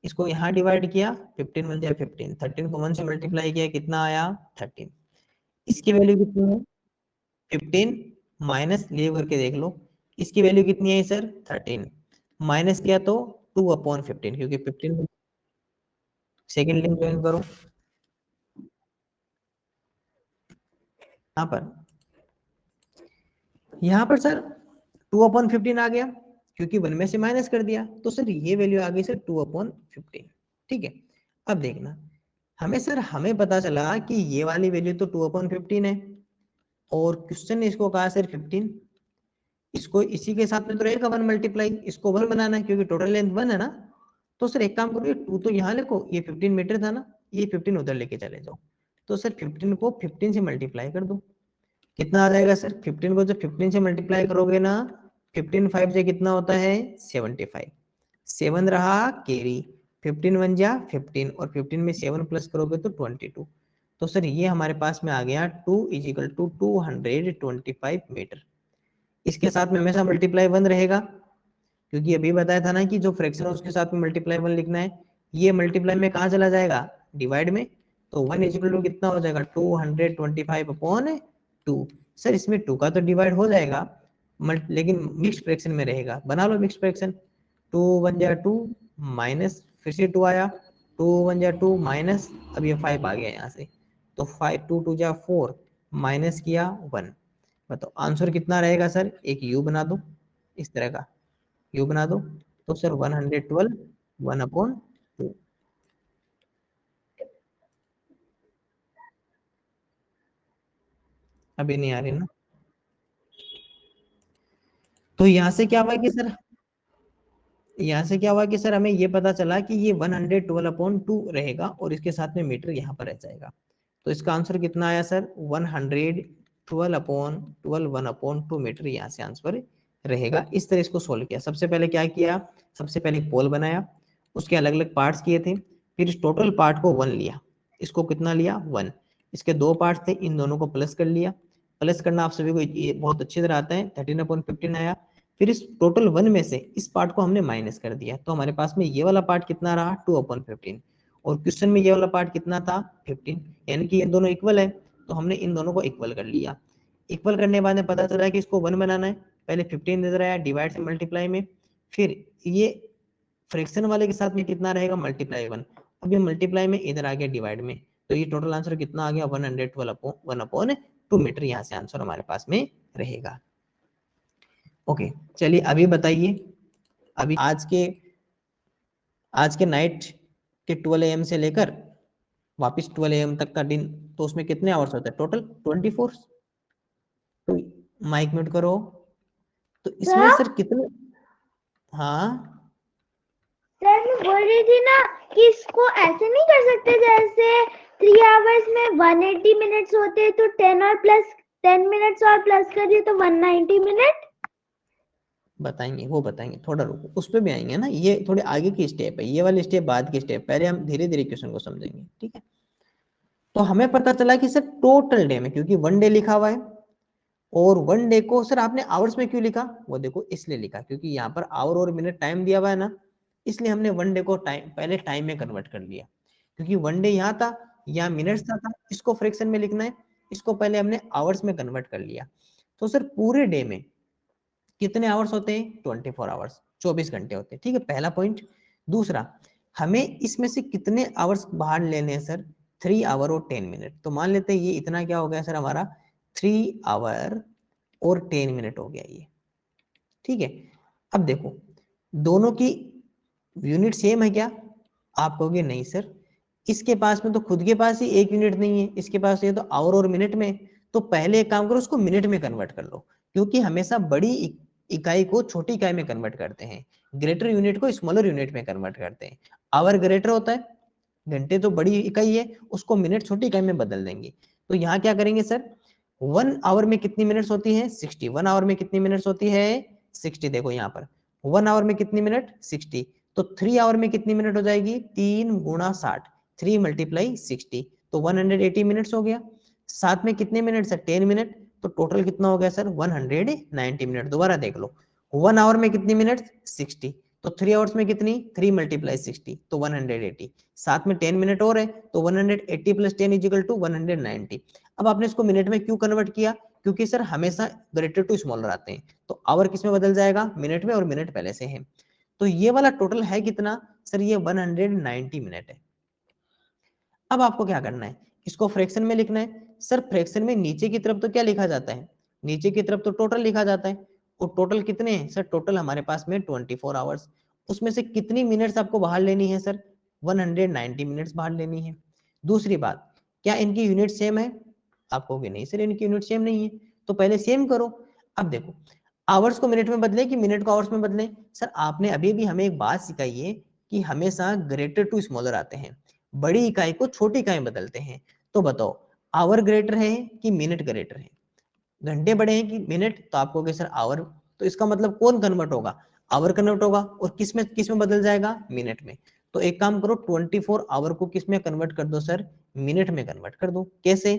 इसको यहाँ डिवाइड किया, 15 1 15, 13 को 1 से मल्टीप्लाई किया कितना आया, 13। इसकी वैल्यू कितनी है, 15 माइनस ले करके देख लो, इसकी वैल्यू कितनी है सर, 13 माइनस किया तो 2/15, क्योंकि 15 सेकेंड लिंक ज्वाइन करो यहाँ पर सर 2/15 आ गया, क्योंकि 1 में से माइनस कर दिया, तो सर ये वैल्यू आ गई सर 2/15। ठीक है, अब देखना हमें पता चला कि ये वाली वैल्यू तो 2/15 है, और क्वेश्चन ने इसको कहा सर 15, इसको इसी के साथ में तो रहेगा 1 मल्टीप्लाई, इसको 1 बनाना है क्योंकि टोटल लेंथ 1 है ना। तो सर एक काम करो, 2 तो यहाँ लिखो, ये 15 मीटर था ना, ये 15 उधर लेके चले जाओ, तो सर 15 को 15 से मल्टीप्लाई कर दो, कितना आ जाएगा सर, 15 को जब 15 से मल्टीप्लाई करोगे ना, 15 5 से कितना होता है, 75, 7 रहा कैरी, 15 1 जा 15, और 15 में 7 प्लस करोगे तो 22। तो सर ये हमारे पास में आ गया 2 = 225 मीटर। इसके साथ में हमेशा मल्टीप्लाई 1 रहेगा, क्योंकि अभी बताया था ना कि जो फ्रैक्शन है उसके साथ में मल्टीप्लाई 1 लिखना है। ये मल्टीप्लाई में कहाँ चला जाएगा, डिवाइड में, तो 1 = कितना हो जाएगा, 225/2। सर इसमें 2 का तो डिवाइड हो जाएगा, लेकिन मिक्स्ड फ्रैक्शन में रहेगा, बना लो मिक्स्ड फ्रैक्शन। 2 1 जा 2 माइनस, फिर से 2 आया, 2 1 जा 2 माइनस, अब ये 5 आ गया यहाँ से, तो 5 2 2 जा 4 माइनस किया 1। बताओ आंसर कितना रहेगा सर, एक यू बना दो, इस तरह का यू बना दो, तो सर 112 1/2। अभी नहीं आ रही ना, तो यहाँ से क्या हुआ कि सर, यहाँ से क्या हुआ कि सर हमें ये पता चला कि ये 112/2 रहेगा, और इसके साथ में मीटर यहाँ पर रह जाएगा, तो इसका आंसर कितना आया सर, 112/12 1/2 मीटर यहाँ से आंसर रहेगा। इस तरह इसको सोल्व किया। सबसे पहले क्या किया, सबसे पहले पोल बनाया, उसके अलग अलग पार्ट्स किए थे, फिर इस टोटल पार्ट को 1 लिया, इसको कितना लिया 1, इसके 2 पार्ट थे, इन दोनों को प्लस कर लिया, प्लस करना आप सभी को ये बहुत अच्छी तरह आता है, 13/15 आया। फिर इस टोटल 1 में से इस पार्ट को हमने माइनस कर दिया, तो हमारे पास में ये वाला पार्ट कितना रहा, 2/15, और क्वेश्चन में ये वाला पार्ट कितना था, 15, यानी कि ये दोनों इक्वल है, तो हमने इन दोनों को इक्वल कर लिया। इक्वल करने के बाद में पता चला कि इसको 1 बनाना है, पहले 15 दे रहा है डिवाइड से मल्टीप्लाई में, फिर ये फ्रैक्शन वाले के साथ में कितना रहेगा, मल्टीप्लाई 1, अब ये मल्टीप्लाई में इधर आ गया डिवाइड में, तो ये टोटल आंसर कितना आ गया, 112/1/2 मीटर यहाँ से आंसर हमारे पास में रहेगा। ओके चलिए अभी बताइए, अभी आज के नाइट के 12 AM से लेकर वापस 12 AM तक का दिन, तो उसमें कितने आवर्स होते हैं टोटल, 24। तो माइक म्यूट करो, तो इसमें सर कितने, हाँ सर मैं बोल रही थी ना कि इसको ऐसे नहीं कर सकते, जैसे 3 आवर्स में 180 मिनट्स होते हैं, तो 10 और प्लस 10 मिनट्स और प्लस करिए तो 190 मिनट। बताएंगे, वो बताएंगे, थोड़ा रुको, उस पर भी आएंगे ना, ये थोड़े आगे की स्टेप है, ये वाली स्टेप बाद की स्टेप, पहले हम धीरे धीरे क्वेश्चन को समझेंगे, ठीक है। तो हमें पता चला कि सर टोटल डे में, क्योंकि 1 डे लिखा हुआ है, और 1 डे को सर आपने आवर्स में क्यों लिखा, वो देखो इसलिए लिखा क्योंकि यहाँ पर आवर और मिनट टाइम दिया हुआ है ना, इसलिए हमने 1 डे को टाइम पहले टाइम में कन्वर्ट कर लिया, क्योंकि 1 डे यहाँ था, यहाँ मिनट्स था, इसको फ्रैक्शन में लिखना है, इसको पहले हमने आवर्स में कन्वर्ट कर लिया। तो सर पूरे डे में कितने आवर्स होते हैं, 24 आवर्स, 24 घंटे होते हैं, ठीक है, पहला पॉइंट। दूसरा, हमें इसमें से कितने आवर्स बाहर लेने हैं सर, 3 आवर और 10 मिनट। तो मान लेते हैं ये इतना क्या हो गया सर हमारा 3 आवर और 10 मिनट हो गया ये, ठीक है। अब देखो दोनों की यूनिट सेम है क्या, आप कहोगे नहीं सर, इसके पास में तो खुद के पास ही एक यूनिट नहीं है, इसके पास ये तो आवर और मिनट में। तो पहले एक काम करो, उसको मिनट में कन्वर्ट कर लो, क्योंकि हमेशा बड़ी इकाई को छोटी इकाई में कन्वर्ट करते हैं, ग्रेटर यूनिट को स्मॉलर यूनिट में कन्वर्ट करते हैं। आवर ग्रेटर होता है, घंटे तो बड़ी इकाई है, उसको मिनट छोटी इकाई में बदल देंगे। तो यहाँ क्या करेंगे सर, 1 आवर में कितनी मिनट्स होती है 60, 1 आवर में कितनी मिनट्स होती है 60। देखो यहाँ पर 1 आवर में कितनी मिनट 60, तो 3 आवर में कितनी मिनट हो जाएगी 3 गुणा 60, 3 मल्टीप्लाई 60, तो 180 मिनट्स हो गया। साथ में कितने मिनट सर 10 मिनट, तो टोटल कितना हो गया सर 190 मिनट। दोबारा देख लो, 1 आवर में कितनी मिनट 60, तो 3 आवर्स में कितनी 3 मल्टीप्लाई 60, तो 180, साथ में 10 मिनट और है, तो 180 प्लस 10 इजिकल टू 190। अब आपने इसको मिनट में क्यों कन्वर्ट किया, क्योंकि सर हमेशा ग्रेटर टू स्मॉलर आते हैं, तो आवर किस में बदल जाएगा मिनट में, और मिनट पहले से है। तो ये वाला टोटल है कितना सर, ये 190 मिनट है। अब आपको क्या करना है, इसको फ्रैक्शन में लिखना है। सर फ्रैक्शन में नीचे की तरफ तो क्या लिखा जाता है, नीचे की तरफ तो टोटल लिखा जाता है, और टोटल कितने हैं सर, टोटल हमारे पास में 24 आवर्स। उसमें से कितनी मिनट्स आपको बाहर लेनी है सर, 190 मिनट्स बाहर लेनी है। दूसरी बात, क्या इनकी यूनिट सेम है, आप कहोगे नहीं सर इनकी यूनिट सेम नहीं है, तो पहले सेम करो। अब देखो आवर्स को मिनट में बदले कि मिनट को आवर्स में बदले, सर आपने अभी भी हमें एक बात सिखाई है कि हमेशा ग्रेटर टू स्मॉलर आते हैं, बड़ी इकाई को छोटी इकाई में बदलते हैं। तो बताओ आवर ग्रेटर है कि मिनट ग्रेटर है, घंटे बड़े हैं कि मिनट, तो आप कहोगे सर आवर। तो इसका मतलब कौन कन्वर्ट होगा, आवर कन्वर्ट होगा, और किस में बदल जाएगा मिनट में। तो एक काम करो 24 आवर को किस में कन्वर्ट कर दो सर, मिनट में कन्वर्ट कर दो। कैसे,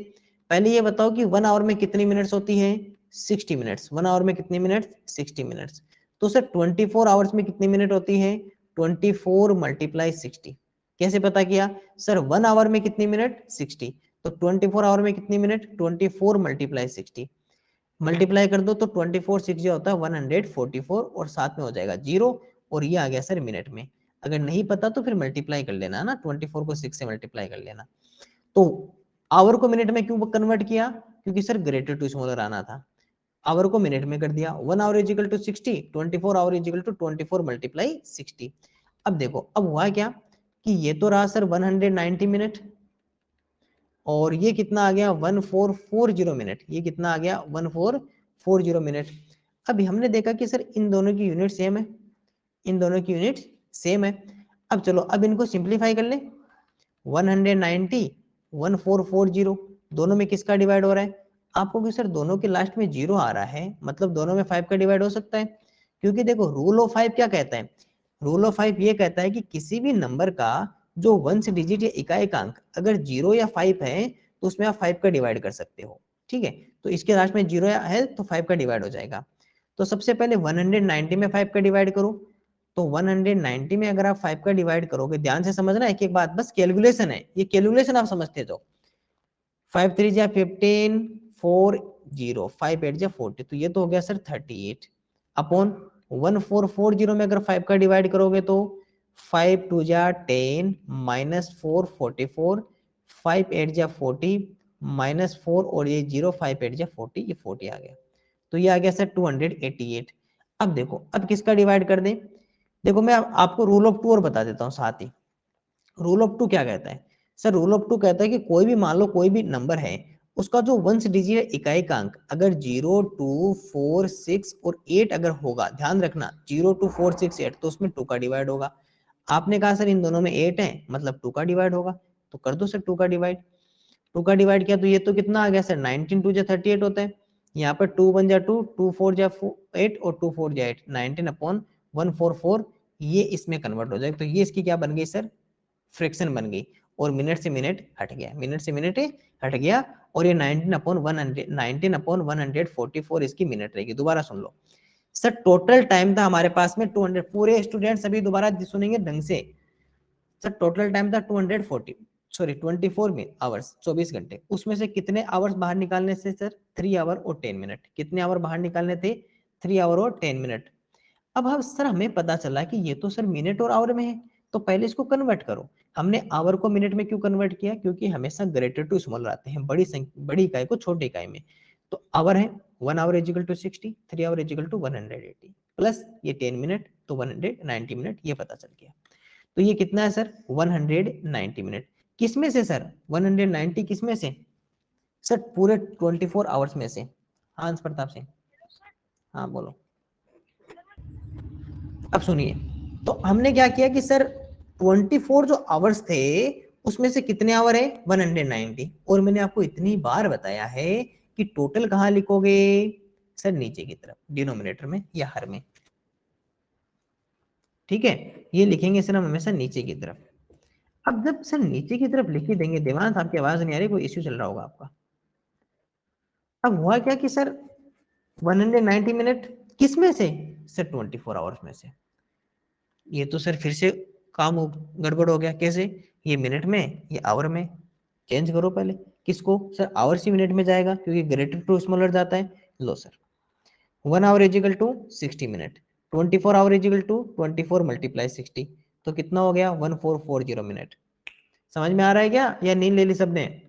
पहले ये बताओ कि 1 आवर में कितनी मिनट्स होती है 60 मिनट्स, 1 आवर में कितनी मिनट्स 60 मिनट्स। तो सर 24 आवर्स में कितनी मिनट होती है 24 मल्टीप्लाई 60। कैसे पता किया सर, 1 आवर में कितनी मिनट 60, तो 24 आवर में कितनी मिनट 24 मल्टीप्लाई 60, मल्टीप्लाई कर दो तो 24 6 होता है 144, और साथ में हो जाएगा 0, और ये आ गया सर मिनट में। अगर नहीं पता तो फिर मल्टीप्लाई कर लेना ना, 24 को 6 से मल्टीप्लाई कर लेना। तो आवर को मिनट में क्यों कन्वर्ट किया, क्योंकि सर ग्रेटर टू स्मॉलर आना था, आवर को मिनट में कर दिया। 1 hour is equal to 60, 24 hour is equal to 24 multiply 60। अब देखो अब हुआ क्या कि ये तो रहा सर 190 मिनट, और ये कितना आ गया 1440 मिनट, ये कितना आ गया 1440 मिनट। अभी हमने देखा कि सर इन दोनों की यूनिट सेम है, इन दोनों की यूनिट सेम है। अब चलो अब इनको सिंप्लीफाई कर ले, 190 1440 दोनों में किसका डिवाइड हो रहा है, आपको कि सर दोनों के लास्ट में 0 आ रहा है, मतलब दोनों में 5 का डिवाइड हो सकता है। क्योंकि देखो रूल ऑफ 5 क्या कहता है, रूल ऑफ 5 ये कहता है कि किसी भी नंबर का जो वंश डिजिट या इकाई का अंक अगर 0 या 5 है तो उसमें आप 5 का डिवाइड कर सकते हो, ठीक है। तो इसके लास्ट में 0 या है तो 5 का डिवाइड हो जाएगा। तो सबसे पहले 190 में 5 का डिवाइड करो, तो 190 में अगर आप 5 का डिवाइड करोगे, ध्यान से समझना एक एक बात, बस कैलकुलेशन है, ये कैलकुलेशन आप समझते जाओ। 5 3 जा 15 4 0 5 8 जा 40, तो ये तो हो गया सर 38 अपॉन 1440 में अगर 5 का डिवाइड करोगे तो 5 2 जा 10 माइनस 4 44, 5 8 जा 40 माइनस 4, और ये 0 5 8 जा 40, ये 40 आ गया। तो ये आ गया सर 288। अब देखो अब किसका डिवाइड कर दें, देखो मैं आपको रूल ऑफ 2 और बता देता हूँ साथ ही। रूल ऑफ 2 क्या कहता है सर, रूल ऑफ 2 कहता है कि कोई भी मान लो कोई भी नंबर है, उसका जो वंश डिजिट इकाई का अंक अगर 0 2 4 6 और 8 अगर होगा, ध्यान रखना 0 2 4 6 8, तो उसमें 2 का डिवाइड होगा। आपने कहा सर इन दोनों में 8 है मतलब 2 का डिवाइड होगा, तो कर दो सर 2 का डिवाइड। 2 का डिवाइड किया तो ये तो कितना आ गया सर 19 2 जा 38 होता है, यहाँ पर 2 1 जा 2 2 4 जा 8 और 2 4 जा 8, 19 अपॉन 144, ये इसमें कन्वर्ट हो जाएगा। तो ये इसकी क्या बन गई सर, फ्रैक्शन बन गई, और मिनट से मिनट हट गया, मिनट से मिनट हट गया, और ये 19 अपॉन 144 इसकी मिनट रहेगी। दोबारा सुन लो सर, टोटल टाइम था हमारे पास में 200, पूरे स्टूडेंट्स अभी दोबारा सुनेंगे ढंग से। सर टोटल टाइम था 24 में आवर्स 24 घंटे, उसमें से कितने आवर्स बाहर निकालने से सर 3 आवर और 10 मिनट, कितने आवर बाहर निकालने थे 3 आवर और 10 मिनट। अब हम सर हमें पता चला कि ये तो सर मिनट और आवर में है, तो पहले इसको कन्वर्ट करो। हमने आवर को मिनट में क्यों कन्वर्ट किया? क्योंकि हमेशा ग्रेटर टू स्मॉलर आते हैं, बड़ी इकाई को छोटी इकाई में। तो आवर है 1 hour is equal to 60, 3 hour is equal to 180 plus ये 10 मिनट तो 190 मिनट, ये पता चल गया। तो ये कितना है सर? 190 मिनट। किसमें से सर? 190 किसमें से सर? पूरे 24 आवर्स में से। हाँ प्रताप सिंह, हाँ बोलो। अब सुनिए, तो हमने क्या किया कि सर 24 जो आवर्स थे उसमें से कितने आवर है? 190। और मैंने आपको इतनी बार बताया है कि टोटल कहाँ लिखोगे सर? नीचे की तरफ, डिनोमिनेटर में या हर में। ठीक है, ये लिखेंगे सर हम हमेशा नीचे की तरफ। अब जब सर नीचे की तरफ लिख ही देंगे, देवांश आपकी आवाज नहीं आ रही, कोई इश्यू चल रहा होगा आपका। अब हुआ क्या कि सर 190 मिनट किस में से सर? 24 आवर्स में से। ये तो सर फिर से काम गड़बड़ हो गया। कैसे? ये मिनट में, ये आवर में। चेंज करो पहले किसको सर? आवर्स ही मिनट में जाएगा क्योंकि ग्रेटर टू स्मॉलर जाता है। लो sir 1 hour is equal to 60 minute, 24 hour is equal to 24 multiply 60, तो कितना हो गया? 1440 मिनट। समझ में आ रहा है क्या? या नींद ले ली सबने?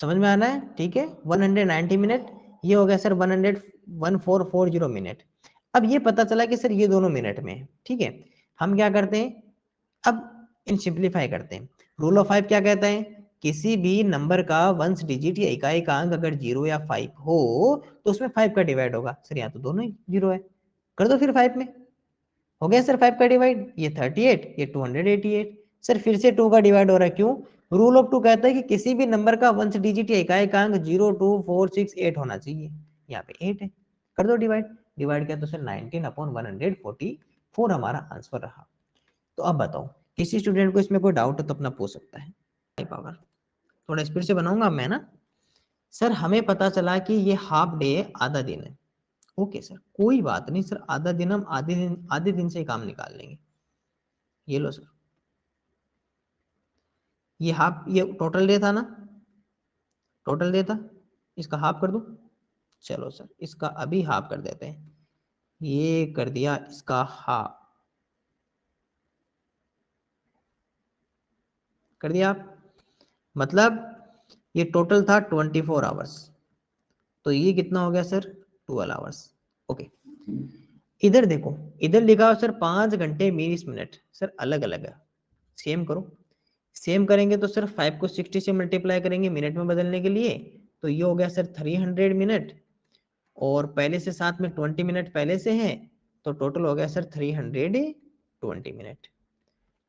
समझ में आना है? ठीक है, 190 मिनट, ये हो गया सर 1440 मिनट। अब ये पता चला कि सर ये दोनों मिनट में है। ठीक है, हम क्या करते हैं, अब इन सिंप्लीफाई करते हैं। रूल ऑफ 5 क्या कहता है? किसी भी नंबर का वंश डिजिट या इकाई का अंक अगर 0 या 5 हो तो उसमें 5 का डिवाइड होगा। सर यहाँ तो दोनों ही 0 है, कर दो फिर 5 में। हो गया सर 5 का डिवाइड, ये 38, ये 288। सर फिर से 2 का डिवाइड हो रहा है, क्यों? रूल ऑफ 2 कहता है कि किसी भी नंबर का वंश डिजिट या इकाई का अंक 0, 2, 4, 6, 8 होना चाहिए। यहाँ पे 8 है, कर दो डिवाइड। डिवाइड किया तो सर 19/144 हमारा आंसर रहा। तो अब बताओ, किसी स्टूडेंट को इसमें कोई डाउट हो तो अपना पूछ सकता है। पावर थोड़ा स्पीड से बनाऊंगा मैं ना। सर हमें पता चला कि ये हाफ डे आधा दिन है। ओके सर, कोई बात नहीं सर, आधा दिन हम आधे दिन से ही काम निकाल लेंगे। ये लो सर, ये हाफ, ये टोटल डे था ना? टोटल डे था, इसका हाफ कर दूं? चलो सर इसका अभी हाफ कर देते हैं। ये कर दिया इसका हाफ, कर दिया आप। मतलब ये टोटल था 24 आवर्स, तो ये कितना हो गया सर? 12 आवर्स। ओके, इधर देखो, इधर लिखा हो सर 5 घंटे 20 मिनट। सर अलग अलग है, सेम करो। सेम करेंगे तो सर 5 को 60 से मल्टीप्लाई करेंगे मिनट में बदलने के लिए, तो ये हो गया सर 300 मिनट, और पहले से साथ में 20 मिनट पहले से है, तो टोटल हो गया सर 320 मिनट।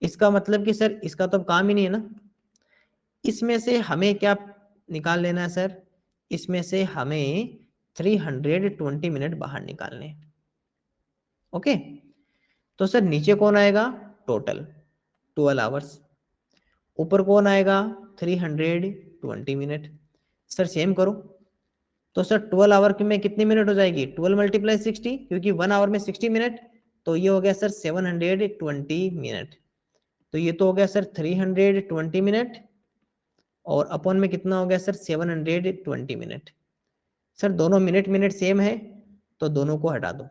इसका मतलब कि सर इसका तो अब काम ही नहीं है ना। इसमें से हमें क्या निकाल लेना है सर? इसमें से हमें 320 मिनट बाहर निकालने हैं। ओके, तो सर नीचे कौन आएगा? Total 12 hours. ऊपर कौन आएगा? 320 मिनट। सर सेम करो, तो सर 12 आवर में कितनी मिनट हो जाएगी? 12 मल्टीप्लाई 60, क्योंकि 1 आवर में 60 मिनट, तो ये हो गया सर 720 मिनट। तो ये तो हो गया सर 320 मिनट, और अपॉन में कितना हो गया सर? 720 मिनट। सर दोनों मिनट मिनट सेम है, तो दोनों को हटा दो।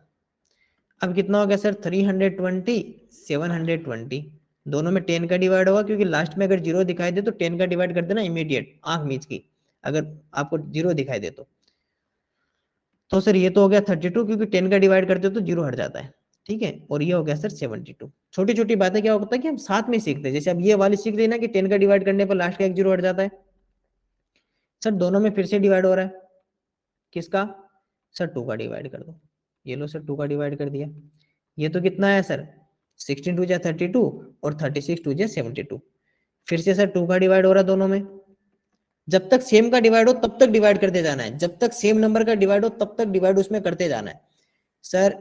अब कितना हो गया सर? 320, 720, दोनों में 10 का डिवाइड होगा, क्योंकि लास्ट में अगर 0 दिखाई दे तो 10 का डिवाइड कर देना इमीडिएट, आंख मीच की, अगर आपको 0 दिखाई दे तो सर ये तो हो गया 32, क्योंकि 10 का डिवाइड करते हो तो 0 हट जाता है। ठीक है, और ये हो गया सर 72। छोटी छोटी बातें क्या होता है कि हम साथ में सीखते हैं, जैसे अब ये वाली सीख रही ना कि 10 का डिवाइड करने पर लास्ट का एक 0 हट जाता है। सर दोनों में फिर से डिवाइड हो रहा है, किसका? सर 2 का डिवाइड कर दो। ये लो सर 2 का डिवाइड कर दिया। ये तो कितना है सर? 16 2 जा 32, और 36 2 जा 72। फिर से सर 2 का डिवाइड हो रहा है दोनों में। जब तक सेम का डिवाइड हो तब तक डिवाइड करते जाना है, जब तक सेम नंबर का डिवाइड हो तब तक डिवाइड उसमें करते जाना है। सर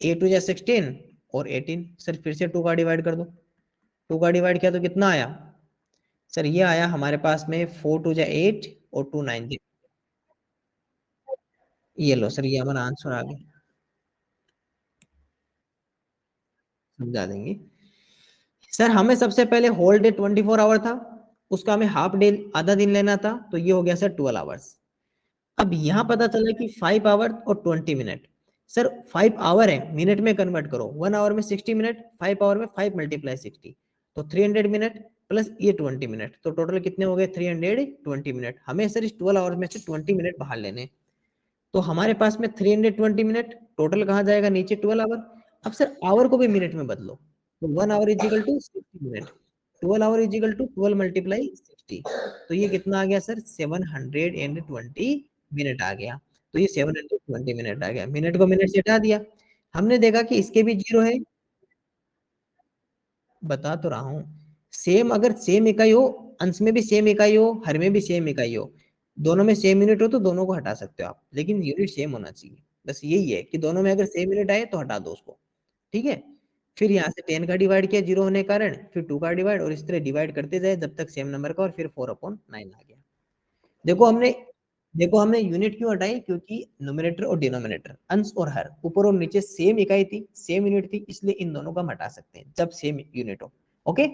8 2 जा 16 और 18। सर फिर से 2 का डिवाइड कर दो। 2 का डिवाइड किया तो कितना आया? सर ये आया हमारे पास में 4 2 जा 8 और 2 9 जा। ये लो सर, ये हमारा आंसर आ गया, समझा देंगे। सर हमें सबसे पहले होल डे 24 आवर था, उसका हमें हाफ डे आधा दिन लेना था, तो ये हो गया सर 12 आवर्स। अब यहाँ पता चला कि 5 आवर और 20 मिनट, सर 5 आवर है, मिनट में कन्वर्ट करो, 1 आवर में 60 मिनट, 5 आवर में 5 मल्टीप्लाई 60, तो 300 मिनट प्लस ये 20 मिनट, तो टोटल कितने हो गए 320 मिनट। हमें सर इस 12 आवर्स में से 20 मिनट बाहर लेने, तो हमारे पास में 320 मिनट टोटल कहाँ जाएगा नीचे 12 आवर। अब सर आवर को भी मिनट में बदलो, तो 1 hour is equal to 60 minute, 12 hour is equal to 12 multiply 60, तो ये कितना आ गया सर 720 मिनट आ गया। तो ये 720 मिनट आ गया, मिनट को मिनट से हटा दिया। हमने देखा कि इसके भी जीरो है, बता तो रहा हूँ, सेम अगर सेम इकाई हो, अंश में भी सेम इकाई हो, हर में भी सेम इकाई हो, दोनों में सेम यूनिट हो तो दोनों को हटा सकते हो आप, लेकिन यूनिट सेम होना चाहिए, बस यही है कि दोनों में अगर सेम यूनिट आए तो हटा दो उसको, ठीक है। फिर यहाँ से 10 का डिवाइड किया जीरो होने के कारण, फिर 2 का डिवाइड, और इस तरह डिवाइड करते जाए जब तक सेम नंबर का, और फिर 4/9 आ गया। देखो हमने यूनिट क्यों हटाई, क्योंकि न्यूमरेटर और डिनोमिनेटर अंश और हर ऊपर और नीचे सेम इकाई थी, सेम यूनिट थी, इसलिए इन दोनों को हम हटा सकते हैं जब सेम यूनिट हो। ओके